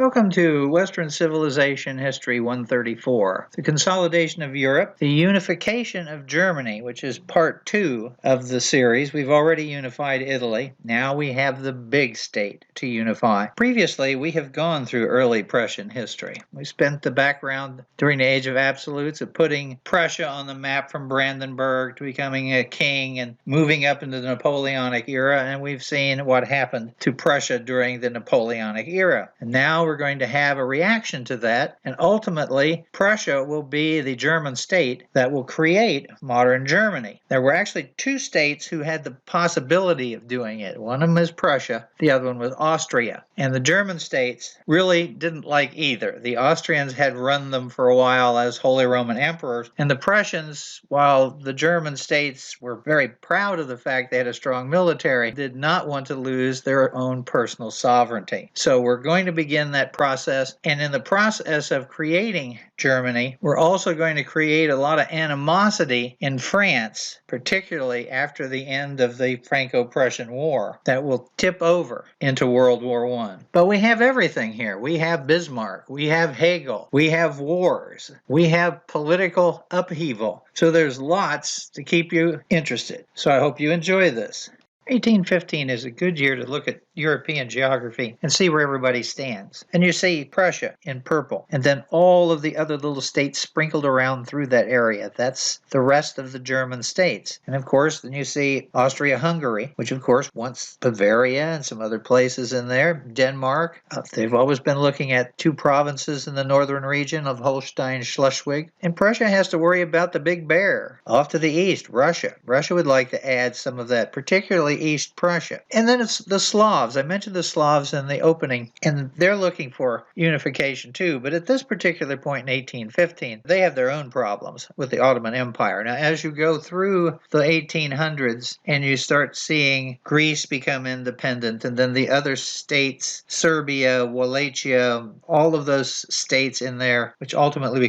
Welcome to Western Civilization History 134, the Consolidation of Europe, the Unification of Germany, which is part 2 of the series. We've already unified Italy. Now we have the big state to unify. Previously, we have gone through early Prussian history. We spent the background during the Age of Absolutes of putting Prussia on the map from Brandenburg to becoming a king and moving up into the Napoleonic era, and we've seen what happened to Prussia during the Napoleonic era. And now we're going to have a reaction to that, and ultimately Prussia will be the German state that will create modern Germany. There were actually two states who had the possibility of doing it. One of them is Prussia, the other one was Austria. And the German states really didn't like either. The Austrians had run them for a while as Holy Roman emperors, and the Prussians, while the German states were very proud of the fact they had a strong military, did not want to lose their own personal sovereignty. So we're going to begin that process, and in the process of creating Germany, we're also going to create a lot of animosity in France, particularly after the end of the Franco-Prussian War, that will tip over into World War I. But we have everything here. We have Bismarck, we have Hegel, we have wars, we have political upheaval. So there's lots to keep you interested. So I hope you enjoy this. 1815 is a good year to look at European geography and see where everybody stands. And you see Prussia in purple, and then all of the other little states sprinkled around through that area. That's the rest of the German states. And of course, then you see Austria-Hungary, which of course wants Bavaria and some other places in there. Denmark. They've always been looking at two provinces in the northern region of Holstein-Schleswig. And Prussia has to worry about the big bear. Off to the east, Russia. Russia would like to add some of that, particularly East Prussia. And then it's the Slavs. I mentioned the Slavs in the opening, and they're looking for unification too, but at this particular point in 1815, they have their own problems with the Ottoman Empire. Now, as you go through the 1800s and you start seeing Greece become independent, and then the other states, Serbia, Wallachia, all of those states in there, which ultimately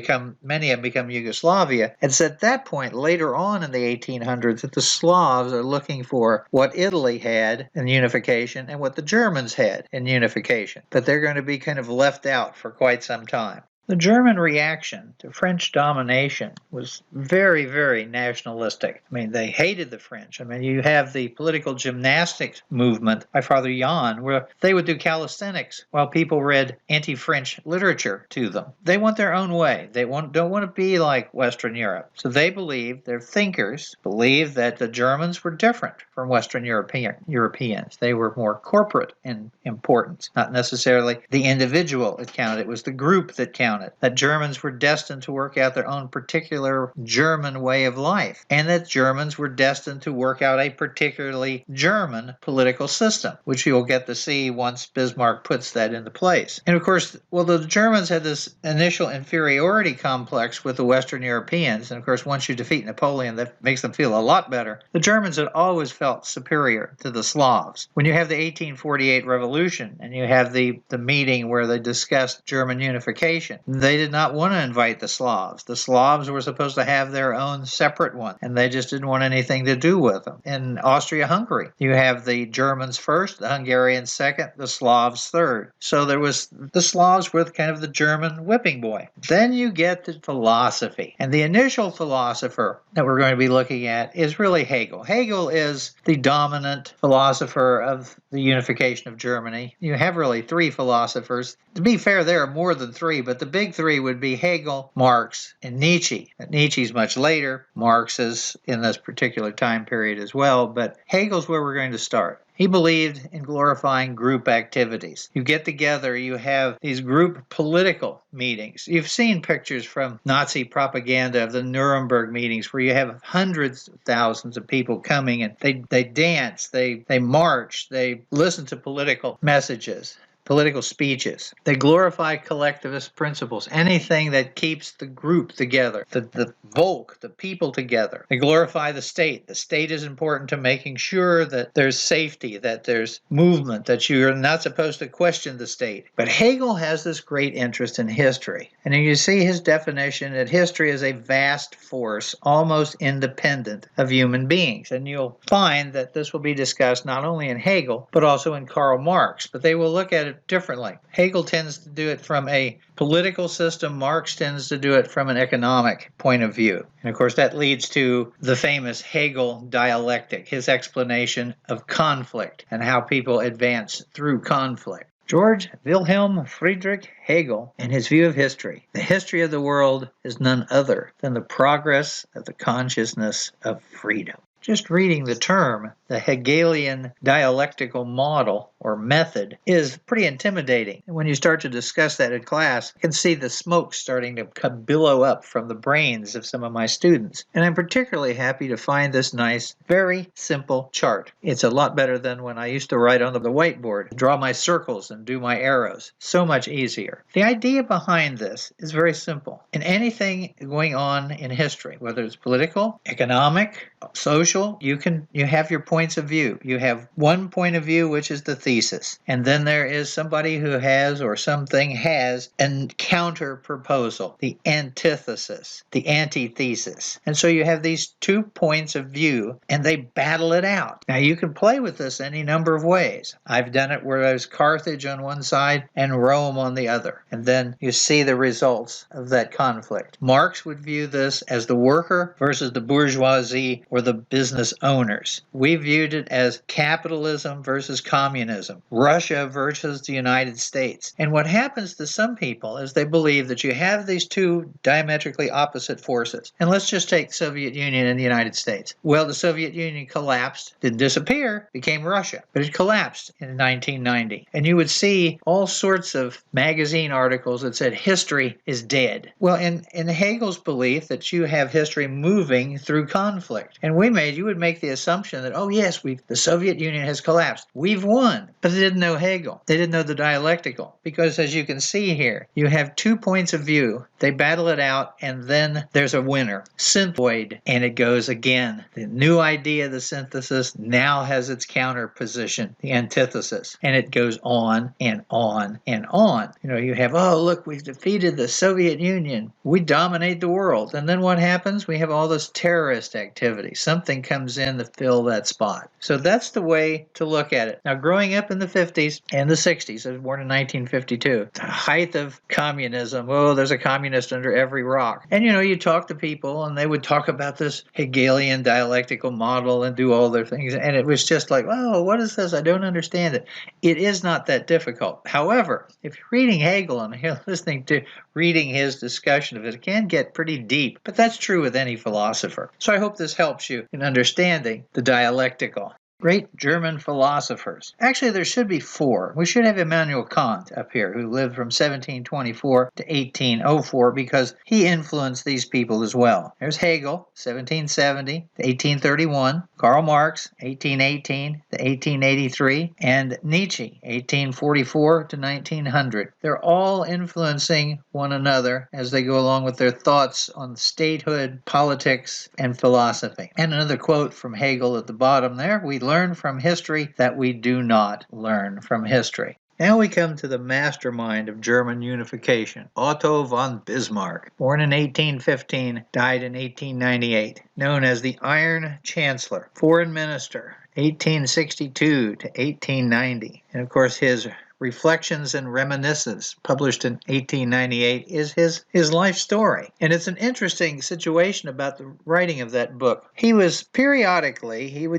many of them become Yugoslavia, it's at that point, later on in the 1800s, that the Slavs are looking for what Italy had in unification and what the Germans had in unification. But they're going to be kind of left out for quite some time. The German reaction to French domination was very, very nationalistic. I mean, they hated the French. I mean, you have the political gymnastics movement by Father Jan, where they would do calisthenics while people read anti-French literature to them. They want their own way. They don't want to be like Western Europe. So they believe, their thinkers believe, that the Germans were different from Western Europeans. They were more corporate in importance, not necessarily the individual that counted. It was the group that counted. That Germans were destined to work out their own particular German way of life, and that Germans were destined to work out a particularly German political system, which you'll get to see once Bismarck puts that into place. And of course, well, the Germans had this initial inferiority complex with the Western Europeans, and of course, once you defeat Napoleon, that makes them feel a lot better. The Germans had always felt superior to the Slavs. When you have the 1848 revolution, and you have the meeting where they discussed German unification, they did not want to invite the Slavs. The Slavs were supposed to have their own separate one, and they just didn't want anything to do with them. In Austria-Hungary, you have the Germans first, the Hungarians second, the Slavs third. So there was the Slavs with kind of the German whipping boy. Then you get to philosophy. And the initial philosopher that we're going to be looking at is really Hegel. Hegel is the dominant philosopher of the unification of Germany. You have really three philosophers. To be fair, there are more than three, but the big three would be Hegel, Marx, and Nietzsche. Nietzsche's much later. Marx is in this particular time period as well, but Hegel's where we're going to start. He believed in glorifying group activities. You get together, you have these group political meetings. You've seen pictures from Nazi propaganda of the Nuremberg meetings where you have hundreds of thousands of people coming, and they dance, they march, they listen to political messages, political speeches. They glorify collectivist principles, anything that keeps the group together, the Volk, the people together. They glorify the state. The state is important to making sure that there's safety, that there's movement, that you're not supposed to question the state. But Hegel has this great interest in history. And you see his definition that history is a vast force, almost independent of human beings. And you'll find that this will be discussed not only in Hegel, but also in Karl Marx. But they will look at it it differently. Hegel tends to do it from a political system. Marx tends to do it from an economic point of view. And of course, that leads to the famous Hegel dialectic, his explanation of conflict and how people advance through conflict. George Wilhelm Friedrich Hegel, in his view of history, the history of the world is none other than the progress of the consciousness of freedom. Just reading the term, the Hegelian dialectical model or method is pretty intimidating. And when you start to discuss that in class, you can see the smoke starting to billow up from the brains of some of my students. And I'm particularly happy to find this nice, very simple chart. It's a lot better than when I used to write on the whiteboard, draw my circles and do my arrows. So much easier. The idea behind this is very simple. In anything going on in history, whether it's political, economic, social, you have your points of view. You have one point of view, which is the thesis. And then there is somebody who has or something has a counter proposal, the antithesis, the antithesis. And so you have these 2 points of view and they battle it out. Now you can play with this any number of ways. I've done it where there's Carthage on one side and Rome on the other. And then you see the results of that conflict. Marx would view this as the worker versus the bourgeoisie or the business owners. We viewed it as capitalism versus communism, Russia versus the United States. And what happens to some people is they believe that you have these 2 diametrically opposite forces. And let's just take the Soviet Union and the United States. Well, the Soviet Union collapsed, didn't disappear, became Russia. But it collapsed in 1990. And you would see all sorts of magazine articles that said history is dead. Well, in Hegel's belief that you have history moving through conflict. And you would make the assumption that, oh yes, the Soviet Union has collapsed. We've won. But they didn't know Hegel. They didn't know the dialectical. Because as you can see here, you have 2 points of view. They battle it out, and then there's a winner. Synthesoid, and it goes again. The new idea, the synthesis, now has its counter position, the antithesis. And it goes on and on and on. You have, oh, look, we've defeated the Soviet Union. We dominate the world. And then what happens? We have all this terrorist activity. Something comes in to fill that spot. So that's the way to look at it. Now, growing up in the 50s and the 60s, I was born in 1952, the height of communism, oh, there's a communist under every rock. And you talk to people and they would talk about this Hegelian dialectical model and do all their things. And it was just like, oh, what is this? I don't understand it. It is not that difficult. However, if you're reading Hegel and you're listening to reading his discussion of it, it can get pretty deep. But that's true with any philosopher. So I hope this helps you in understanding the dialectical. Great German philosophers. Actually, there should be 4. We should have Immanuel Kant up here, who lived from 1724 to 1804, because he influenced these people as well. There's Hegel, 1770 to 1831, Karl Marx, 1818 to 1883, and Nietzsche, 1844 to 1900. They're all influencing one another as they go along with their thoughts on statehood, politics, and philosophy. And another quote from Hegel at the bottom there, we learn from history that we do not learn from history. Now we come to the mastermind of German unification, Otto von Bismarck. Born in 1815, died in 1898, known as the Iron Chancellor, Foreign Minister, 1862 to 1890. And of course his Reflections and Reminiscences, published in 1898, is his life story. And it's an interesting situation about the writing of that book. He would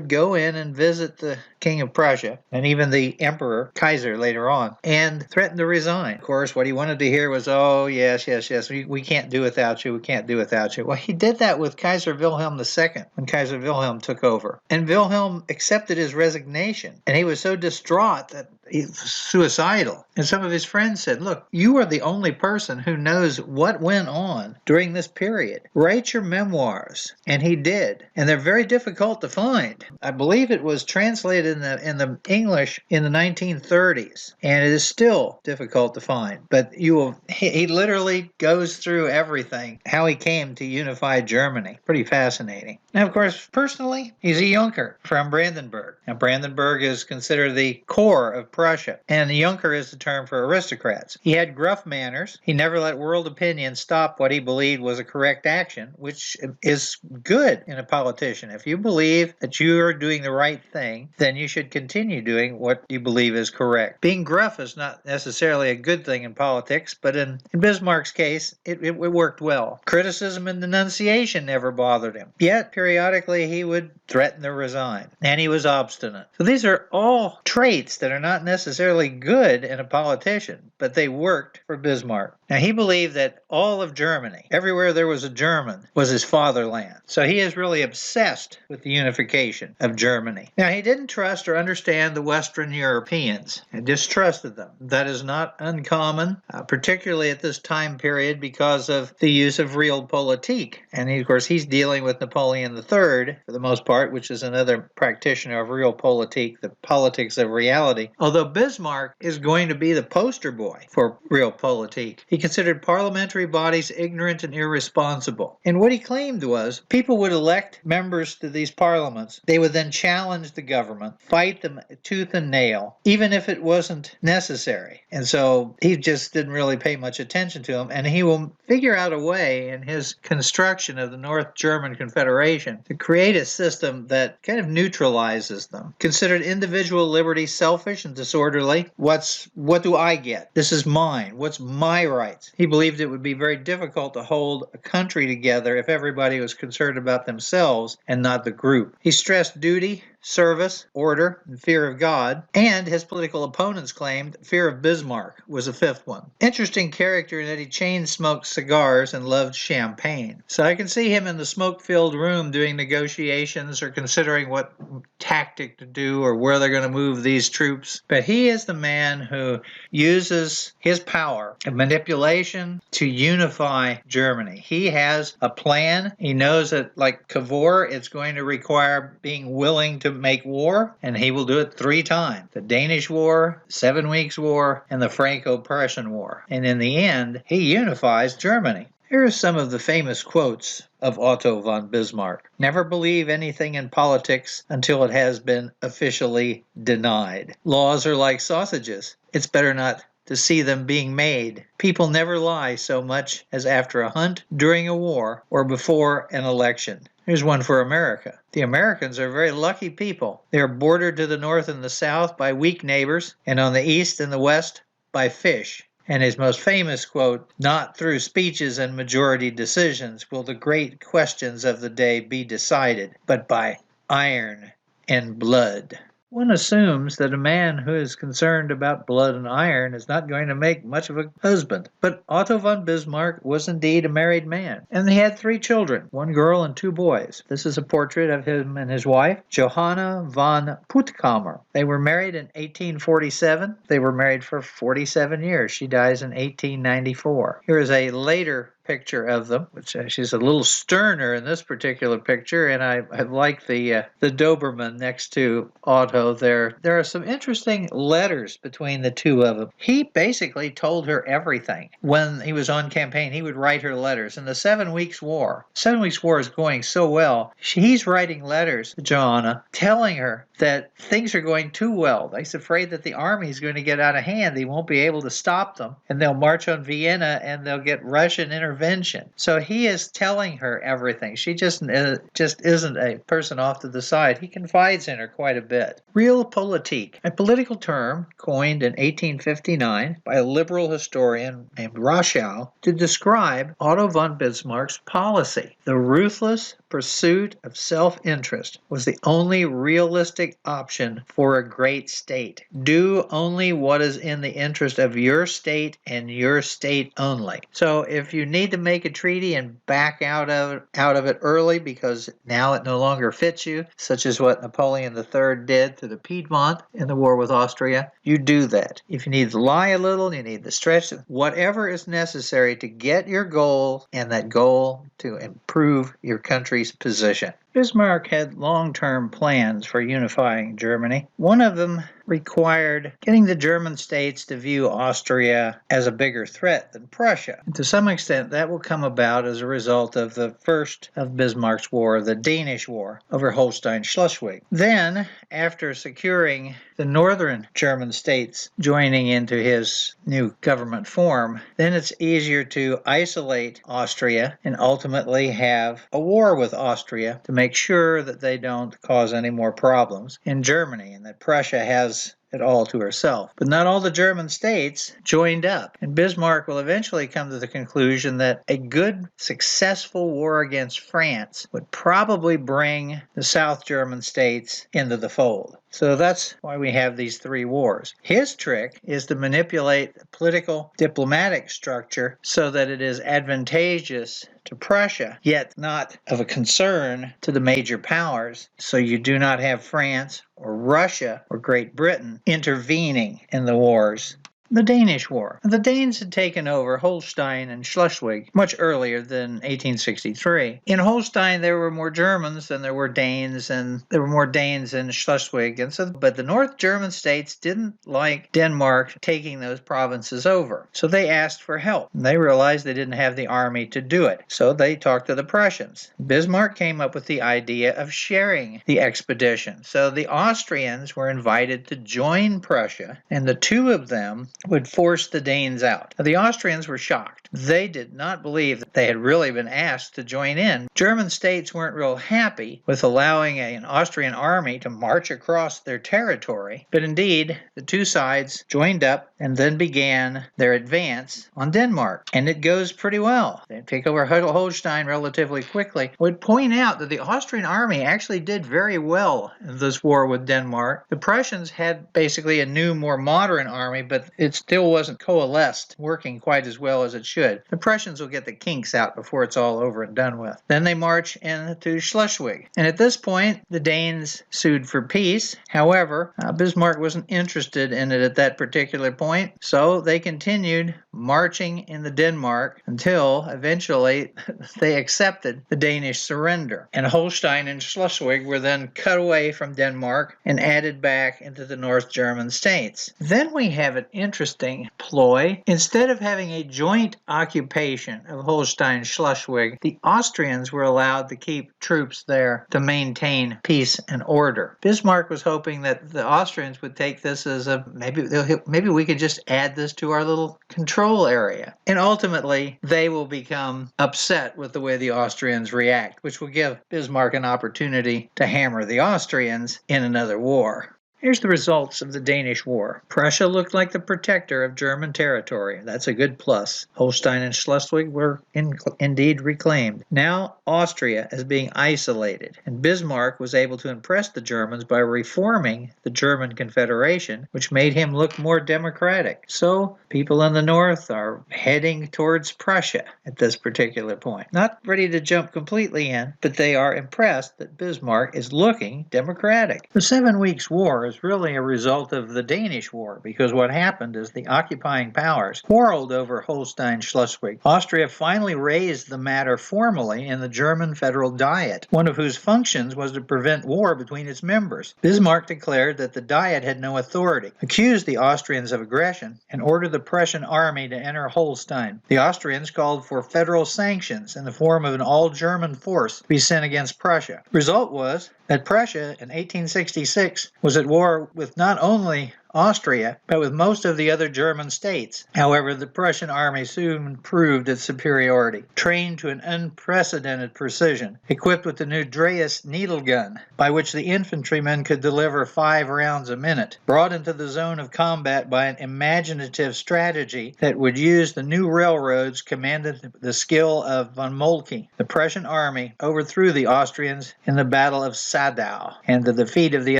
go in and visit the King of Prussia, and even the Emperor, Kaiser later on, and threaten to resign. Of course, what he wanted to hear was, oh, yes, we can't do without you, we can't do without you. Well, he did that with Kaiser Wilhelm II, when Kaiser Wilhelm took over. And Wilhelm accepted his resignation, and he was so distraught that he was suicidal. And some of his friends said, look, you are the only person who knows what went on during this period. Write your memoirs. And he did. And they're very difficult to find. I believe it was translated in the English in the 1930s. And it is still difficult to find. But he literally goes through everything, how he came to unify Germany. Pretty fascinating. Now, of course, personally, he's a Junker from Brandenburg. Now, Brandenburg is considered the core of Prussia. And the Junker is term for aristocrats. He had gruff manners. He never let world opinion stop what he believed was a correct action, which is good in a politician. If you believe that you are doing the right thing, then you should continue doing what you believe is correct. Being gruff is not necessarily a good thing in politics, but in Bismarck's case, it worked well. Criticism and denunciation never bothered him. Yet, periodically, he would threaten to resign, and he was obstinate. So these are all traits that are not necessarily good in a politician, but they worked for Bismarck. Now, he believed that all of Germany, everywhere there was a German, was his fatherland. So he is really obsessed with the unification of Germany. Now, he didn't trust or understand the Western Europeans and distrusted them. That is not uncommon, particularly at this time period because of the use of realpolitik. And of course, he's dealing with Napoleon III for the most part, which is another practitioner of realpolitik, the politics of reality. Although Bismarck is going to be the poster boy for realpolitik. He considered parliamentary bodies ignorant and irresponsible. And what he claimed was people would elect members to these parliaments. They would then challenge the government, fight them tooth and nail, even if it wasn't necessary. And so he just didn't really pay much attention to them. And he will figure out a way in his construction of the North German Confederation to create a system that kind of neutralizes them. Considered individual liberty selfish and disorderly. What do I get? This is mine. What's my rights? He believed it would be very difficult to hold a country together if everybody was concerned about themselves and not the group. He stressed duty, service, order, and fear of God, and his political opponents claimed fear of Bismarck was a fifth one. Interesting character in that he chain-smoked cigars and loved champagne. So I can see him in the smoke-filled room doing negotiations or considering what tactic to do or where they're going to move these troops. But he is the man who uses his power of manipulation to unify Germany. He has a plan. He knows that, like Cavour, it's going to require being willing to make war, and he will do it 3 times. The Danish War, 7 Weeks War, and the Franco-Prussian War. And in the end, he unifies Germany. Here are some of the famous quotes of Otto von Bismarck. Never believe anything in politics until it has been officially denied. Laws are like sausages. It's better not to see them being made. People never lie so much as after a hunt, during a war, or before an election. Here's one for America. The Americans are very lucky people. They are bordered to the north and the south by weak neighbors, and on the east and the west by fish. And his most famous quote, "Not through speeches and majority decisions will the great questions of the day be decided, but by iron and blood." One assumes that a man who is concerned about blood and iron is not going to make much of a husband. But Otto von Bismarck was indeed a married man. And he had 3 children, 1 girl and 2 boys. This is a portrait of him and his wife, Johanna von Puttkamer. They were married in 1847. They were married for 47 years. She dies in 1894. Here is a later picture of them, which she's a little sterner in this particular picture, and I like the Doberman next to Otto there. There are some interesting letters between the two of them. He basically told her everything. When he was on campaign, he would write her letters. In the 7 Weeks War, 7 Weeks War is going so well, he's writing letters to Joanna telling her that things are going too well. He's afraid that the army is going to get out of hand. He won't be able to stop them, and they'll march on Vienna and they'll get Russian intervention. So he is telling her everything. She just isn't a person off to the side. He confides in her quite a bit. Realpolitik, a political term coined in 1859 by a liberal historian named Rochow to describe Otto von Bismarck's policy. The ruthless pursuit of self-interest was the only realistic option for a great state. Do only what is in the interest of your state and your state only. So if you need to make a treaty and back out of it early because now it no longer fits you, such as what Napoleon III did to the Piedmont in the war with Austria, you do that. If you need to lie a little, you need to stretch, whatever is necessary to get your goal and that goal to improve your country's position. Bismarck had long-term plans for unifying Germany. One of them required getting the German states to view Austria as a bigger threat than Prussia. And to some extent, that will come about as a result of the first of Bismarck's war, the Danish War, over Holstein-Schleswig. Then, after securing the northern German states joining into his new government form, then it's easier to isolate Austria and ultimately have a war with Austria to make sure that they don't cause any more problems in Germany and that Prussia has it all to herself. But not all the German states joined up, and Bismarck will eventually come to the conclusion that a good, successful war against France would probably bring the South German states into the fold. So that's why we have these three wars. His trick is to manipulate the political diplomatic structure so that it is advantageous to Prussia, yet not of a concern to the major powers. So you do not have France or Russia or Great Britain intervening in the wars. The Danish War. The Danes had taken over Holstein and Schleswig much earlier than 1863. In Holstein, there were more Germans than there were Danes, and there were more Danes in Schleswig. But the North German states didn't like Denmark taking those provinces over. So they asked for help. They realized they didn't have the army to do it. So they talked to the Prussians. Bismarck came up with the idea of sharing the expedition. So the Austrians were invited to join Prussia, and the two of them would force the Danes out. Now, the Austrians were shocked. They did not believe that they had really been asked to join in. German states weren't real happy with allowing an Austrian army to march across their territory, but indeed, the two sides joined up and then began their advance on Denmark. And it goes pretty well. They take over Holstein relatively quickly. I would point out that the Austrian army actually did very well in this war with Denmark. The Prussians had basically a new, more modern army, but it still wasn't coalesced, working quite as well as it should. The Prussians will get the kinks out before it's all over and done with. Then they march into Schleswig. And at this point, the Danes sued for peace. However, Bismarck wasn't interested in it at that particular point, so they continued marching into Denmark until eventually they accepted the Danish surrender. And Holstein and Schleswig were then cut away from Denmark and added back into the North German states. Then we have an interesting ploy. Instead of having a joint occupation of Holstein-Schleswig, the Austrians were allowed to keep troops there to maintain peace and order. Bismarck was hoping that the Austrians would take this as maybe we could just add this to our little control area. And ultimately, they will become upset with the way the Austrians react, which will give Bismarck an opportunity to hammer the Austrians in another war. Here's the results of the Danish War. Prussia looked like the protector of German territory. That's a good plus. Holstein and Schleswig were indeed reclaimed. Now Austria is being isolated, and Bismarck was able to impress the Germans by reforming the German Confederation, which made him look more democratic. So people in the north are heading towards Prussia at this particular point. Not ready to jump completely in, but they are impressed that Bismarck is looking democratic. The 7 Weeks' War is really a result of the Danish War, because what happened is the occupying powers quarreled over Holstein-Schleswig. Austria finally raised the matter formally in the German Federal Diet, one of whose functions was to prevent war between its members. Bismarck declared that the Diet had no authority, accused the Austrians of aggression, and ordered the Prussian army to enter Holstein. The Austrians called for federal sanctions in the form of an all-German force to be sent against Prussia. The result was that Prussia in 1866 was at war with not only Austria, but with most of the other German states. However, the Prussian army soon proved its superiority. Trained to an unprecedented precision, equipped with the new DREYSE needle gun, by which the infantrymen could deliver 5 rounds a minute, brought into the zone of combat by an imaginative strategy that would use the new railroads commanded the skill of von Moltke. The Prussian army overthrew the Austrians in the Battle of Sadow, and the defeat of the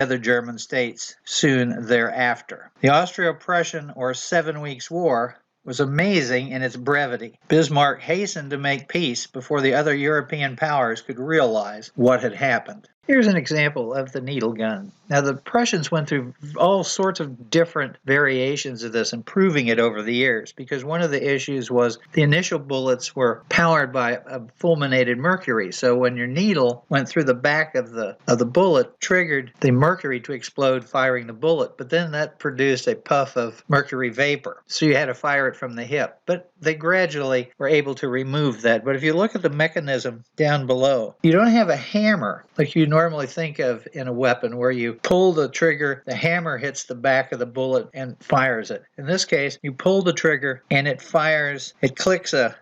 other German states soon thereafter. The Austro-Prussian, or 7 Weeks' War, was amazing in its brevity. Bismarck hastened to make peace before the other European powers could realize what had happened. Here's an example of the needle gun. Now, the Prussians went through all sorts of different variations of this, improving it over the years, because one of the issues was the initial bullets were powered by a fulminated mercury. So when your needle went through the back of the bullet, triggered the mercury to explode, firing the bullet. But then that produced a puff of mercury vapor. So you had to fire it from the hip. But they gradually were able to remove that. But if you look at the mechanism down below, you don't have a hammer like you normally think of in a weapon where you pull the trigger, the hammer hits the back of the bullet and fires it. In this case, you pull the trigger and it fires, it clicks a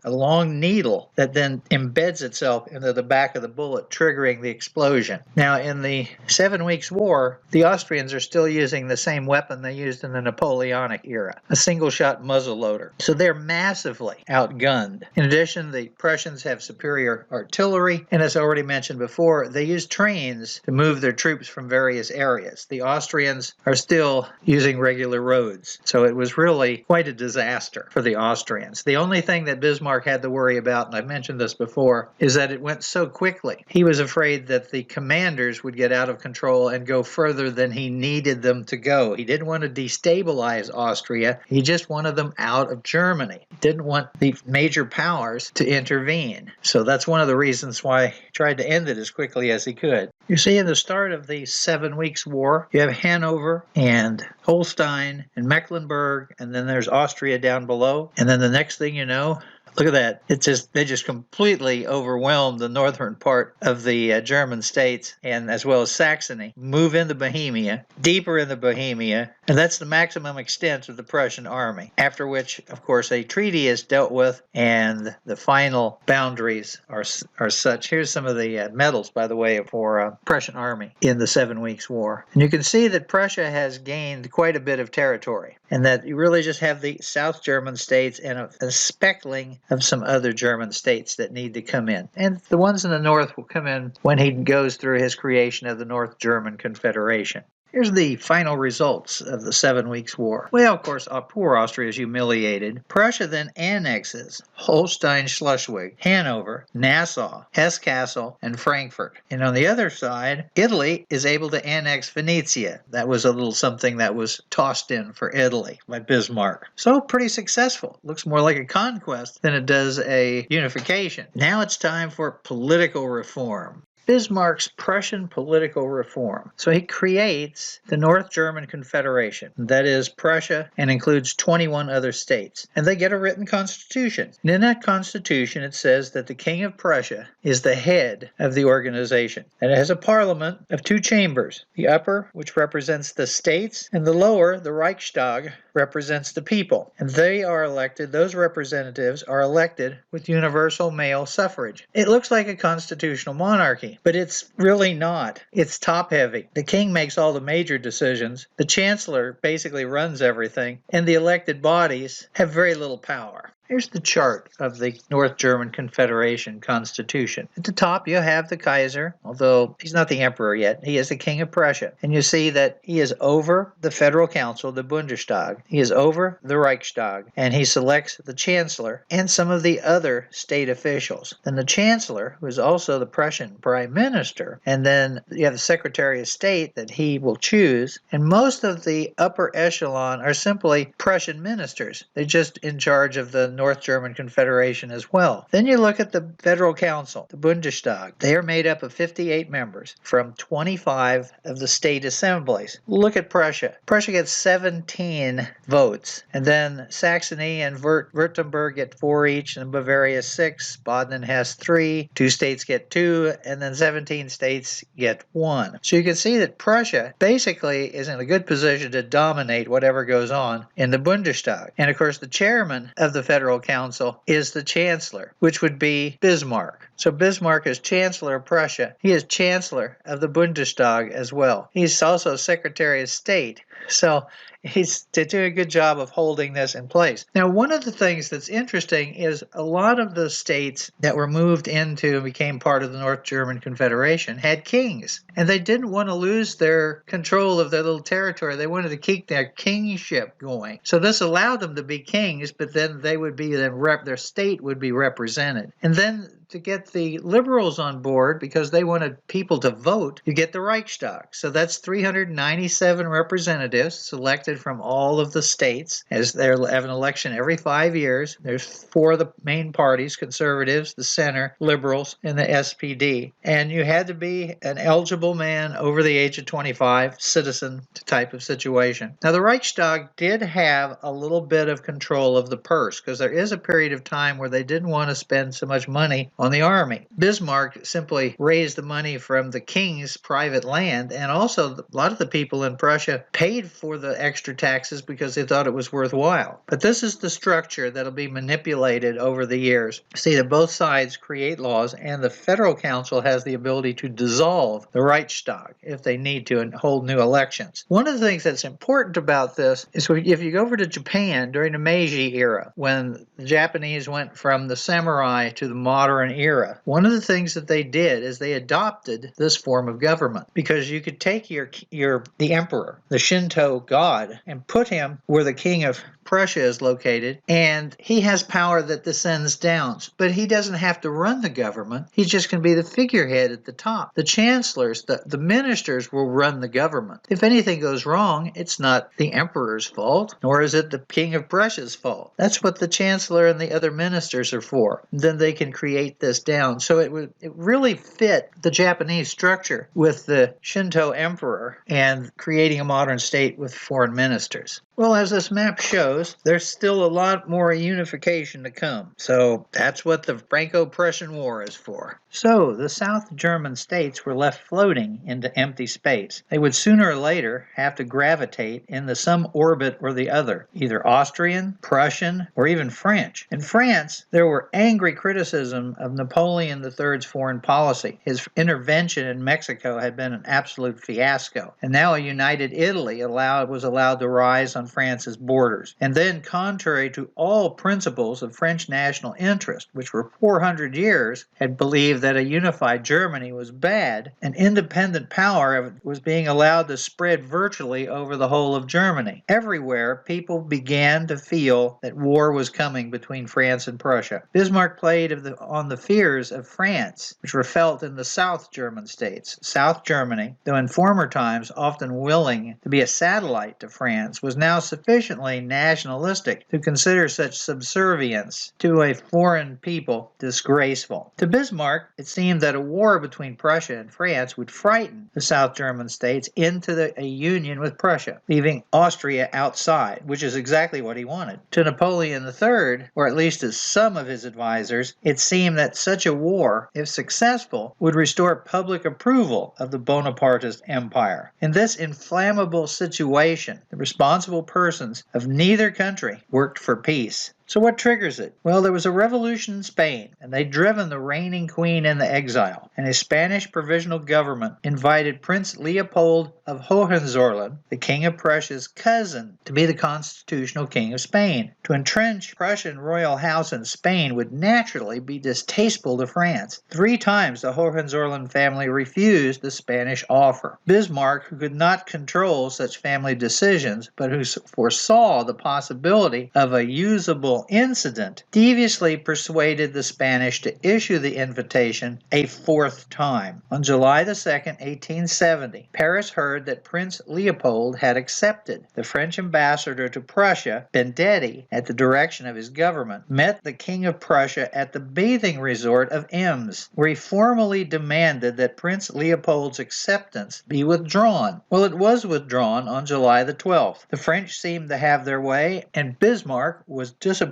long needle that then embeds itself into the back of the bullet, triggering the explosion. Now, in the 7 Weeks' War, the Austrians are still using the same weapon they used in the Napoleonic era, a single-shot muzzleloader. So they're massively outgunned. In addition, the Prussians have superior artillery, and as I already mentioned before, they use trains to move their troops from various areas. The Austrians are still using regular roads, so it was really quite a disaster for the Austrians. The only thing that Bismarck had to worry about, and I've mentioned this before, is that it went so quickly. He was afraid that the commanders would get out of control and go further than he needed them to go. He didn't want to destabilize Austria. He just wanted them out of Germany. He didn't want the major powers to intervene. So that's one of the reasons why he tried to end it as quickly as he could. You see, in the start of the 7 Weeks' War, you have Hanover and Holstein and Mecklenburg, and then there's Austria down below. And then the next thing you know, look at that. They just completely overwhelmed the northern part of the German states, and as well as Saxony, move into Bohemia, deeper into Bohemia, and that's the maximum extent of the Prussian army. After which, of course, a treaty is dealt with, and the final boundaries are such. Here's some of the medals, by the way, for Prussian army in the 7 Weeks' War. And you can see that Prussia has gained quite a bit of territory, and that you really just have the South German states and a speckling of some other German states that need to come in. And the ones in the north will come in when he goes through his creation of the North German Confederation. Here's the final results of the 7 Weeks' War. Well, of course, poor Austria is humiliated. Prussia then annexes Holstein-Schleswig, Hanover, Nassau, Hesse-Kassel, and Frankfurt. And on the other side, Italy is able to annex Venetia. That was a little something that was tossed in for Italy by Bismarck. So pretty successful. Looks more like a conquest than it does a unification. Now it's time for political reform. Bismarck's Prussian political reform. So he creates the North German Confederation, that is Prussia, and includes 21 other states. And they get a written constitution. And in that constitution, it says that the King of Prussia is the head of the organization. And it has a parliament of 2 chambers. The upper, which represents the states, and the lower, the Reichstag, represents the people. And they are elected, those representatives are elected with universal male suffrage. It looks like a constitutional monarchy, but it's really not. It's top-heavy. The king makes all the major decisions. The chancellor basically runs everything, and the elected bodies have very little power. Here's the chart of the North German Confederation Constitution. At the top, you have the Kaiser, although he's not the emperor yet. He is the King of Prussia. And you see that he is over the Federal Council, the Bundestag. He is over the Reichstag, and he selects the Chancellor and some of the other state officials. Then the Chancellor, who is also the Prussian Prime Minister, and then you have the Secretary of State that he will choose, and most of the upper echelon are simply Prussian ministers. They're just in charge of the North German Confederation as well. Then you look at the Federal Council, the Bundestag. They are made up of 58 members from 25 of the state assemblies. Look at Prussia. Prussia gets 17 votes, and then Saxony and Württemberg get 4 each, and Bavaria 6, Baden and Hesse 3, 2 states get 2, and then 17 states get 1. So you can see that Prussia basically is in a good position to dominate whatever goes on in the Bundestag. And of course, the chairman of the Federal Council is the Chancellor, which would be Bismarck. So Bismarck is Chancellor of Prussia. He is Chancellor of the Bundestag as well. He's also Secretary of State. So he's doing a good job of holding this in place. Now, one of the things that's interesting is a lot of the states that were moved into and became part of the North German Confederation had kings, and they didn't want to lose their control of their little territory. They wanted to keep their kingship going. So this allowed them to be kings, but then they would be their state would be represented. And then to get the liberals on board, because they wanted people to vote, you get the Reichstag. So that's 397 representatives selected from all of the states, as they have an election every 5 years. There's four of the main parties: conservatives, the center, liberals, and the SPD. And you had to be an eligible man over the age of 25, citizen type of situation. Now, the Reichstag did have a little bit of control of the purse, because there is a period of time where they didn't want to spend so much money on the army. Bismarck simply raised the money from the king's private land, and also a lot of the people in Prussia paid for the extra taxes because they thought it was worthwhile. But this is the structure that'll be manipulated over the years. See that both sides create laws, and the Federal Council has the ability to dissolve the Reichstag if they need to and hold new elections. One of the things that's important about this is if you go over to Japan during the Meiji era, when the Japanese went from the samurai to the modern era, one of the things that they did is they adopted this form of government, because you could take the emperor, the Shinto god, and put him where the king of Prussia is located, and he has power that descends down, but he doesn't have to run the government. He's just going to be the figurehead at the top. The chancellors, the ministers will run the government. If anything goes wrong, it's not the emperor's fault, nor is it the king of Prussia's fault. That's what the chancellor and the other ministers are for. Then they can create this down. So it really fit the Japanese structure with the Shinto emperor and creating a modern state with foreign ministers. Well, as this map shows, there's still a lot more unification to come. So that's what the Franco-Prussian War is for. So the South German states were left floating into empty space. They would sooner or later have to gravitate into some orbit or the other, either Austrian, Prussian, or even French. In France, there were angry criticism of Napoleon III's foreign policy. His intervention in Mexico had been an absolute fiasco, and now a united Italy was allowed to rise on France's borders. And then, contrary to all principles of French national interest, which for 400 years had believed that a unified Germany was bad, an independent power was being allowed to spread virtually over the whole of Germany. Everywhere, people began to feel that war was coming between France and Prussia. Bismarck played on the fears of France, which were felt in the South German states. South Germany, though in former times often willing to be a satellite to France, was now sufficiently nationalistic to consider such subservience to a foreign people disgraceful. To Bismarck, it seemed that a war between Prussia and France would frighten the South German states into a union with Prussia, leaving Austria outside, which is exactly what he wanted. To Napoleon III, or at least to some of his advisors, it seemed that such a war, if successful, would restore public approval of the Bonapartist empire. In this inflammable situation, the responsible persons of neither country worked for peace. So what triggers it? Well, there was a revolution in Spain, and they'd driven the reigning queen into exile, and a Spanish provisional government invited Prince Leopold of Hohenzollern, the king of Prussia's cousin, to be the constitutional king of Spain. To entrench Prussian royal house in Spain would naturally be distasteful to France. 3 times the Hohenzollern family refused the Spanish offer. Bismarck, who could not control such family decisions, but who foresaw the possibility of a usable incident, deviously persuaded the Spanish to issue the invitation a 4th time. On July 2nd, 1870, Paris heard that Prince Leopold had accepted. The French ambassador to Prussia, Bendetti, at the direction of his government, met the King of Prussia at the bathing resort of Ems, where he formally demanded that Prince Leopold's acceptance be withdrawn. Well, it was withdrawn on July the 12th. The French seemed to have their way, and Bismarck was disappointed.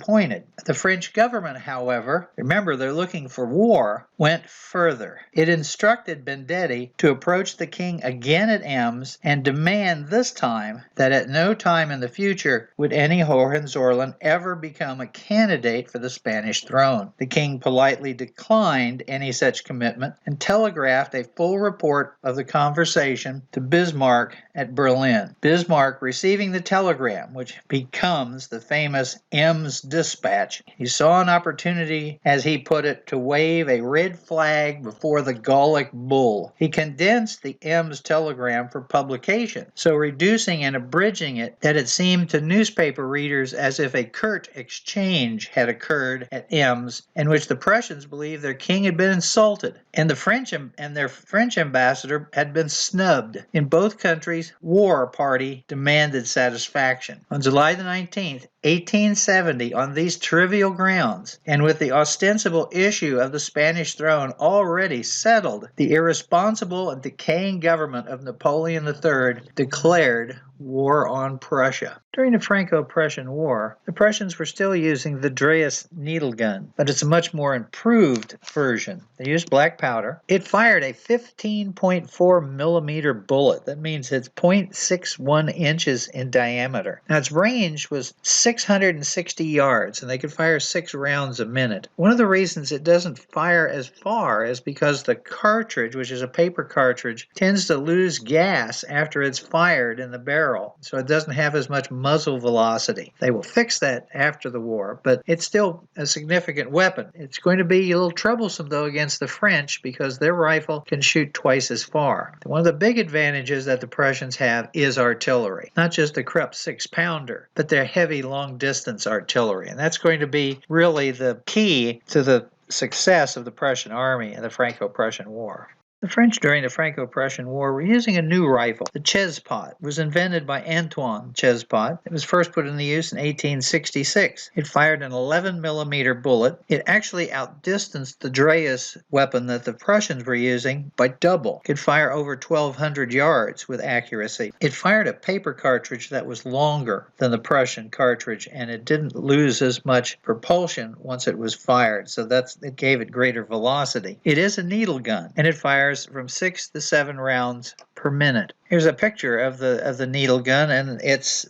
The French government, however, remember they're looking for war, went further. It instructed Bendetti to approach the king again at Ems and demand this time that at no time in the future would any Hohenzollern ever become a candidate for the Spanish throne. The king politely declined any such commitment and telegraphed a full report of the conversation to Bismarck at Berlin. Bismarck, receiving the telegram, which becomes the famous Ems President's dispatch. He saw an opportunity, as he put it, to wave a red flag before the Gallic bull. He condensed the Ems telegram for publication, so reducing and abridging it that it seemed to newspaper readers as if a curt exchange had occurred at Ems, in which the Prussians believed their king had been insulted, and their French ambassador had been snubbed. In both countries, war party demanded satisfaction. On July the 19th, 1870, on these trivial grounds, and with the ostensible issue of the Spanish throne already settled, the irresponsible and decaying government of Napoleon III declared war on Prussia. During the Franco-Prussian War, the Prussians were still using the DREYSE needle gun, but it's a much more improved version. They used black powder. It fired a 15.4 millimeter bullet. That means it's 0.61 inches in diameter. Now, its range was 660 yards, and they could fire 6 rounds a minute. One of the reasons it doesn't fire as far is because the cartridge, which is a paper cartridge, tends to lose gas after it's fired in the barrel, so it doesn't have as much muzzle velocity. They will fix that after the war, but it's still a significant weapon. It's going to be a little troublesome, though, against the French because their rifle can shoot twice as far. One of the big advantages that the Prussians have is artillery. Not just the Krupp 6-pounder, but their heavy long-distance artillery. And that's going to be really the key to the success of the Prussian army in the Franco-Prussian War. The French during the Franco-Prussian War were using a new rifle. The Chespot was invented by Antoine Chespot. It was first put into use in 1866. It fired an 11 millimeter bullet. It actually outdistanced the DREYSE weapon that the Prussians were using by double. It could fire over 1,200 yards with accuracy. It fired a paper cartridge that was longer than the Prussian cartridge, and it didn't lose as much propulsion once it was fired, so it gave it greater velocity. It is a needle gun, and it fires from 6 to 7 rounds per minute. Here's a picture of the needle gun, and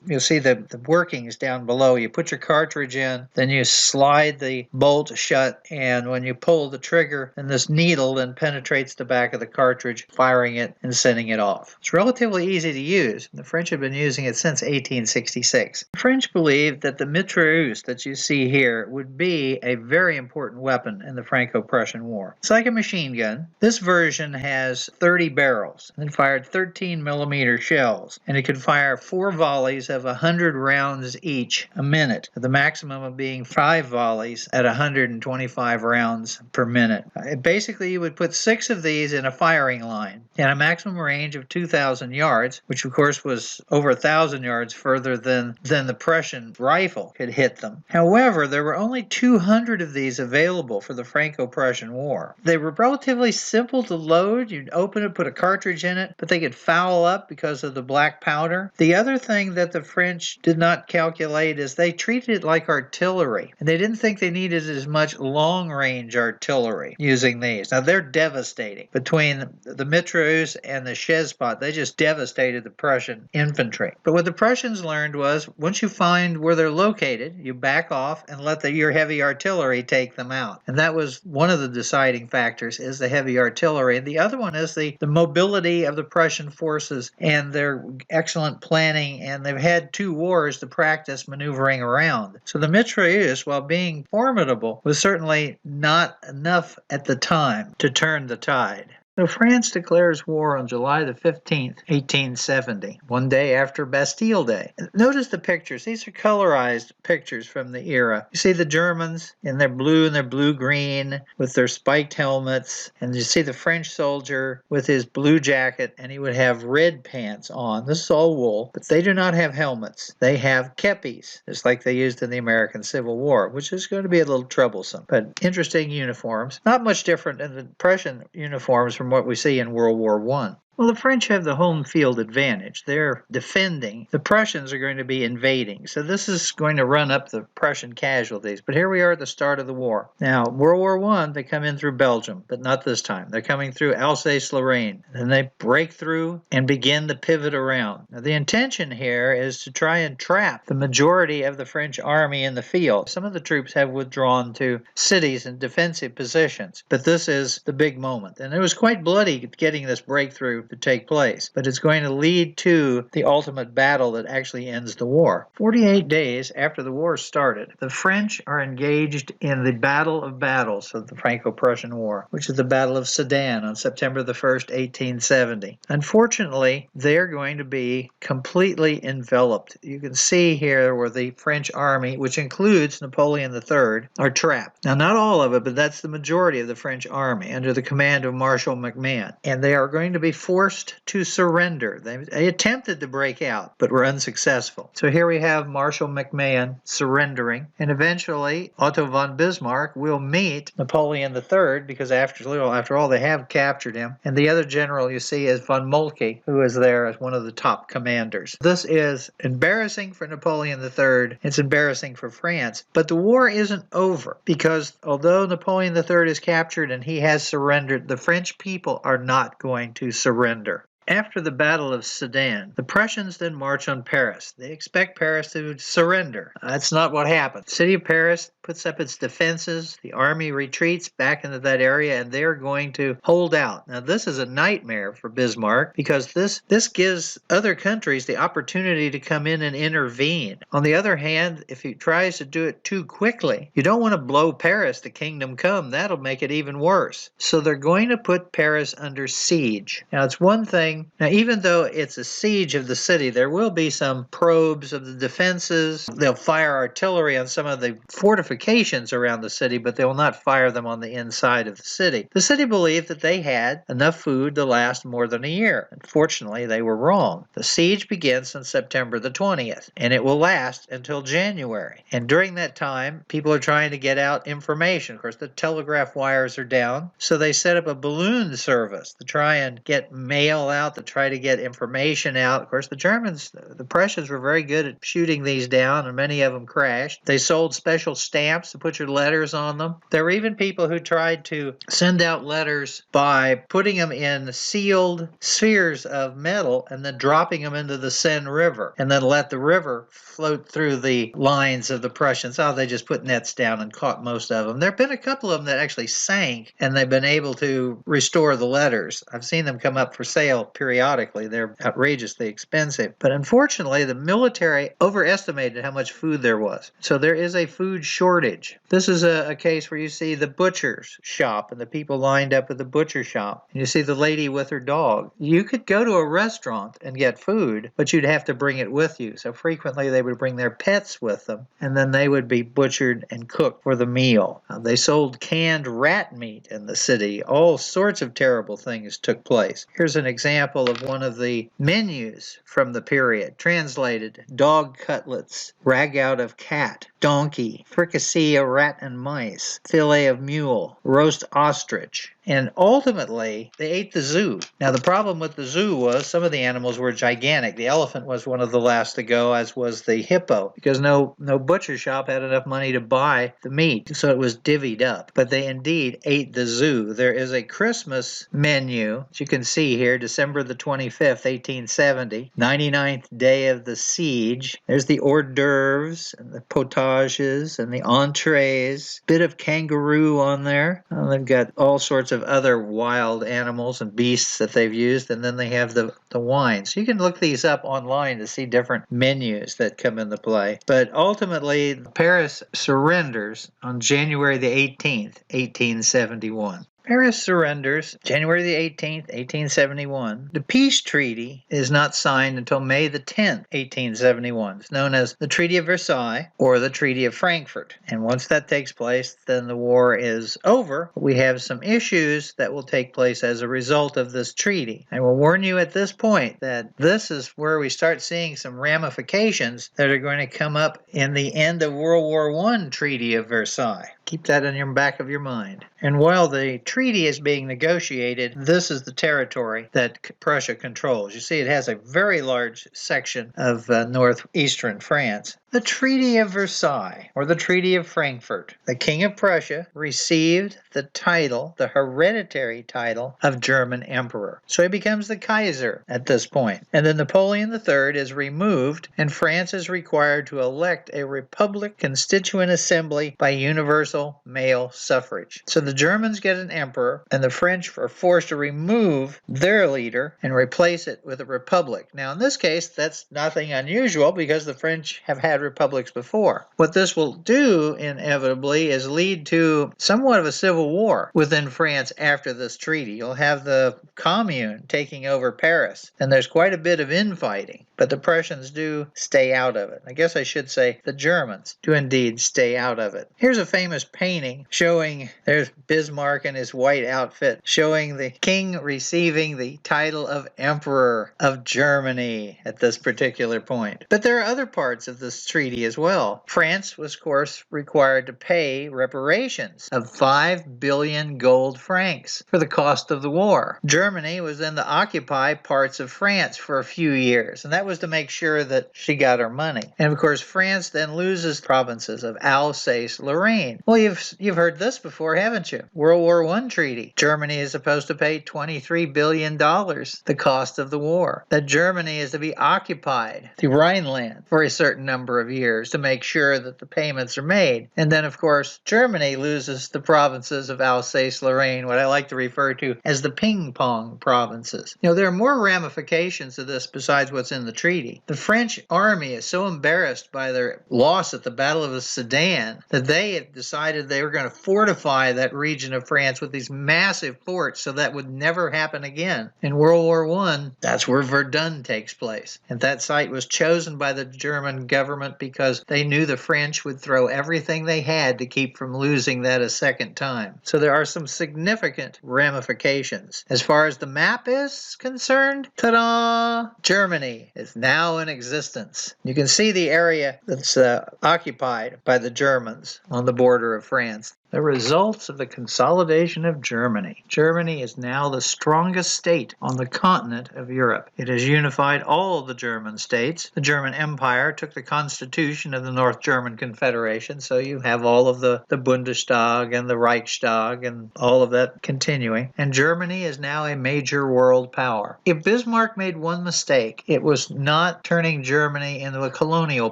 you'll see the workings down below. You put your cartridge in, then you slide the bolt shut, and when you pull the trigger, then this needle then penetrates the back of the cartridge, firing it and sending it off. It's relatively easy to use. The French have been using it since 1866. The French believed that the mitrailleuse that you see here would be a very important weapon in the Franco-Prussian War. It's like a machine gun. This version has 30 barrels and fired 13 millimeter shells, and it could fire 4 volleys of 100 rounds each a minute, the maximum of being 5 volleys at 125 rounds per minute. Basically, you would put 6 of these in a firing line and a maximum range of 2,000 yards, which of course was over 1,000 yards further than the Prussian rifle could hit them. However, there were only 200 of these available for the Franco-Prussian War. They were relatively simple to load. You'd open it, put a cartridge in it, but they could foul up because of the black powder. The other thing that the French did not calculate is they treated it like artillery, and they didn't think they needed as much long-range artillery using these. Now, they're devastating. Between the mitrailleuse and the Chespot, they just devastated the Prussian infantry. But what the Prussians learned was, once you find where they're located, you back off and let your heavy artillery take them out. And that was one of the deciding factors, is the heavy artillery. And the other one is the mobility of the Prussian forces and their excellent planning, and they've had 2 wars to practice maneuvering around. So the mitrailleuse, while being formidable, was certainly not enough at the time to turn the tide. So France declares war on July the 15th, 1870, one day after Bastille Day. Notice the pictures. These are colorized pictures from the era. You see the Germans in their blue and their blue-green with their spiked helmets, and you see the French soldier with his blue jacket, and he would have red pants on. This is all wool, but they do not have helmets. They have kepis, just like they used in the American Civil War, which is going to be a little troublesome, but interesting uniforms. Not much different than the Prussian uniforms from what we see in World War I. Well, the French have the home field advantage. They're defending. The Prussians are going to be invading. So this is going to run up the Prussian casualties. But here we are at the start of the war. Now, World War I, they come in through Belgium, but not this time. They're coming through Alsace-Lorraine. And they break through and begin to pivot around. Now, the intention here is to try and trap the majority of the French army in the field. Some of the troops have withdrawn to cities and defensive positions. But this is the big moment. And it was quite bloody getting this breakthrough to take place, but it's going to lead to the ultimate battle that actually ends the war. 48 days after the war started, the French are engaged in the Battle of Battles of the Franco-Prussian War, which is the Battle of Sedan on September the 1st, 1870. Unfortunately, they're going to be completely enveloped. You can see here where the French army, which includes Napoleon III, are trapped. Now, not all of it, but that's the majority of the French army under the command of Marshal MacMahon. And they are going to be forced to surrender. They attempted to break out, but were unsuccessful. So here we have Marshal MacMahon surrendering, and eventually Otto von Bismarck will meet Napoleon III, because after all, they have captured him. And the other general you see is von Moltke, who is there as one of the top commanders. This is embarrassing for Napoleon III. It's embarrassing for France. But the war isn't over, because although Napoleon III is captured and he has surrendered, the French people are not going to surrender. After the Battle of Sedan, the Prussians then march on Paris. They expect Paris to surrender. That's not what happened. The city of Paris puts up its defenses. The army retreats back into that area, and they're going to hold out. Now, this is a nightmare for Bismarck, because this gives other countries the opportunity to come in and intervene. On the other hand, if he tries to do it too quickly, you don't want to blow Paris to kingdom come. That'll make it even worse. So they're going to put Paris under siege. Now, it's one thing. Now, even though it's a siege of the city, there will be some probes of the defenses. They'll fire artillery on some of the fortifications around the city, but they will not fire them on the inside of the city. The city believed that they had enough food to last more than a year. Unfortunately, they were wrong. The siege begins on September the 20th, and it will last until January. And during that time, people are trying to get out information. Of course, the telegraph wires are down, so they set up a balloon service to try and get mail out, to try to get information out. Of course, the Prussians were very good at shooting these down, and many of them crashed. They sold special stamps to put your letters on them. There were even people who tried to send out letters by putting them in sealed spheres of metal and then dropping them into the Seine River, and then let the river float through the lines of the Prussians. Oh, they just put nets down and caught most of them. There have been a couple of them that actually sank, and they've been able to restore the letters. I've seen them come up for sale periodically. They're outrageously expensive. But unfortunately, the military overestimated how much food there was. So there is a food shortage. This is a case where you see the butcher's shop and the people lined up at the butcher shop. And you see the lady with her dog. You could go to a restaurant and get food, but you'd have to bring it with you. So frequently they would bring their pets with them, and then they would be butchered and cooked for the meal. They sold canned rat meat in the city. All sorts of terrible things took place. Here's an example of one of the menus from the period. Translated: dog cutlets, ragout of cat, donkey, fricassee of rat and mice, fillet of mule, roast ostrich. And ultimately, they ate the zoo. Now, the problem with the zoo was some of the animals were gigantic. The elephant was one of the last to go, as was the hippo, because no butcher shop had enough money to buy the meat, so it was divvied up. But they indeed ate the zoo. There is a Christmas menu, as you can see here, December the 25th, 1870, 99th day of the siege. There's the hors d'oeuvres and the potages and the entrees, bit of kangaroo on there. They've got all sorts of other wild animals and beasts that they've used, and then they have the wine. So you can look these up online to see different menus that come into play. But ultimately, Paris surrenders on January the 18th, 1871. Paris surrenders January the 18th, 1871. The peace treaty is not signed until May the 10th, 1871. It's known as the Treaty of Versailles or the Treaty of Frankfurt. And once that takes place, then the war is over. We have some issues that will take place as a result of this treaty. I will warn you at this point that this is where we start seeing some ramifications that are going to come up in the end of World War I Treaty of Versailles. Keep that in your back of your mind. And while the treaty is being negotiated, this is the territory that Prussia controls. You see, it has a very large section of northeastern France. The Treaty of Versailles, or the Treaty of Frankfurt. The King of Prussia received the title, the hereditary title, of German Emperor. So he becomes the Kaiser at this point. And then Napoleon III is removed, and France is required to elect a republic constituent assembly by universal male suffrage. So the Germans get an emperor, and the French are forced to remove their leader and replace it with a republic. Now, in this case, that's nothing unusual because the French have had republics before. What this will do, inevitably, is lead to somewhat of a civil war within France after this treaty. You'll have the Commune taking over Paris, and there's quite a bit of infighting, but the Prussians do stay out of it. I guess I should say the Germans do indeed stay out of it. Here's a famous painting showing, there's Bismarck in his white outfit, showing the king receiving the title of Emperor of Germany at this particular point. But there are other parts of this treaty as well. France was, of course, required to pay reparations of 5 billion gold francs for the cost of the war. Germany was then to occupy parts of France for a few years, and that was to make sure that she got her money. And of course, France then loses provinces of Alsace-Lorraine. Well, you've heard this before, haven't you? World War I treaty. Germany is supposed to pay $23 billion, the cost of the war. That Germany is to be occupied, the Rhineland, for a certain number of years to make sure that the payments are made. And then, of course, Germany loses the provinces of Alsace-Lorraine, what I like to refer to as the ping-pong provinces. You know, there are more ramifications to this besides what's in the treaty. The French army is so embarrassed by their loss at the Battle of the Sedan that they had decided they were going to fortify that region of France with these massive forts so that would never happen again. In World War I, that's where Verdun takes place. And that site was chosen by the German government because they knew the French would throw everything they had to keep from losing that a second time. So there are some significant ramifications. As far as the map is concerned, ta-da! Germany is now in existence. You can see the area that's occupied by the Germans on the border of France. The results of the consolidation of Germany. Germany is now the strongest state on the continent of Europe. It has unified all of the German states. The German Empire took the constitution of the North German Confederation, so you have all of the Bundestag and the Reichstag and all of that continuing. And Germany is now a major world power. If Bismarck made one mistake, it was not turning Germany into a colonial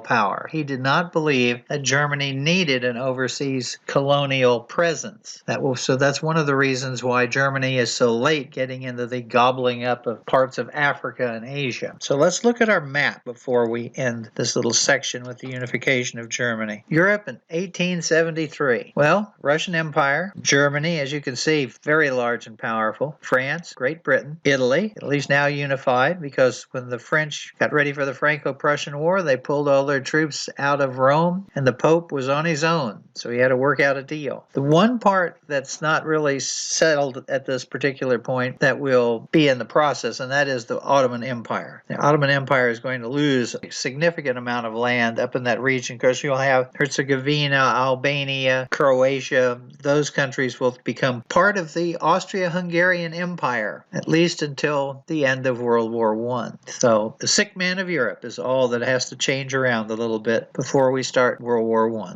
power. He did not believe that Germany needed an overseas colonial presence. So that's one of the reasons why Germany is so late getting into the gobbling up of parts of Africa and Asia. So let's look at our map before we end this little section with the unification of Germany. Europe in 1873. Well, Russian Empire, Germany, as you can see, very large and powerful. France, Great Britain, Italy, at least now unified because when the French got ready for the Franco-Prussian War, they pulled all their troops out of Rome and the Pope was on his own. So he had to work out a deal. The one part that's not really settled at this particular point that will be in the process, and that is the Ottoman Empire. The Ottoman Empire is going to lose a significant amount of land up in that region because you'll have Herzegovina, Albania, Croatia. Those countries will become part of the Austria-Hungarian Empire, at least until the end of World War I. So the sick man of Europe is all that has to change around a little bit before we start World War I.